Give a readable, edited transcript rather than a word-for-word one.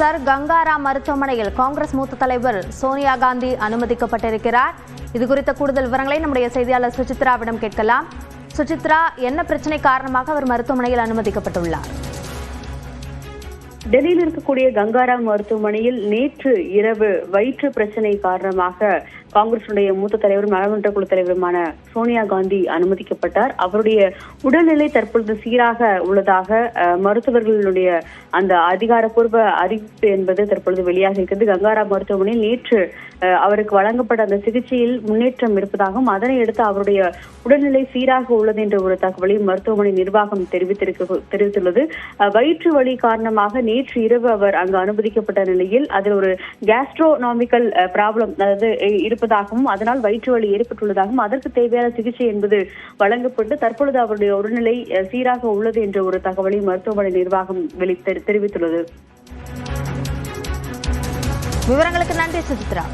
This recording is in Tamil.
சார், கங்காராம் மருத்துவமனையில் காங்கிரஸ் மூத்த தலைவர் சோனியா காந்தி அனுமதிக்கப்பட்டிருக்கிறார். இது குறித்த கூடுதல் விவரங்களை நம்முடைய செய்தியாளர் சுசித்ராவிடம் கேட்கலாம். சுசித்ரா, என்ன பிரச்சனை காரணமாக அவர் மருத்துவமனையில் அனுமதிக்கப்பட்டுள்ளார்? டெல்லியில் இருக்கக்கூடிய கங்காராம் மருத்துவமனையில் நேற்று இரவு வயிற்று பிரச்சனை காரணமாக காங்கிரசுடைய மூத்த தலைவரும் நாடாளுமன்ற குழு தலைவருமான சோனியா காந்தி அனுமதிக்கப்பட்டார். அவருடைய உடல்நிலை தற்பொழுது சீராக உள்ளதாக மருத்துவர்களுடைய அந்த அதிகாரப்பூர்வ அறிவிப்பு என்பது தற்பொழுது வெளியாக இருக்கிறது. கங்காராம் மருத்துவமனையில் நேற்று அவருக்கு வழங்கப்பட்ட அந்த சிகிச்சையில் முன்னேற்றம் இருப்பதாகவும் அதனை அடுத்து அவருடைய உடல்நிலை சீராக உள்ளது என்ற ஒரு தகவலையும் மருத்துவமனை நிர்வாகம் தெரிவித்துள்ளது. வயிற்று வலி காரணமாக நேற்று இரவு அவர் அங்கு அனுமதிக்கப்பட்ட நிலையில் அதில் ஒரு கேஸ்ட்ரோனாமிக்கல் ப்ராப்ளம் அதாவது இருப்பதாகவும் அதனால் வயிற்று வலி ஏற்பட்டுள்ளதாகவும் அதற்கு தேவையான சிகிச்சை என்பது வழங்கப்பட்டு தற்பொழுது அவருடைய உடல்நிலை சீராக உள்ளது என்ற ஒரு தகவலை மருத்துவமனை நிர்வாகம் தெரிவித்துள்ளது. விவரங்களுக்கு நன்றி சுசித்ரா.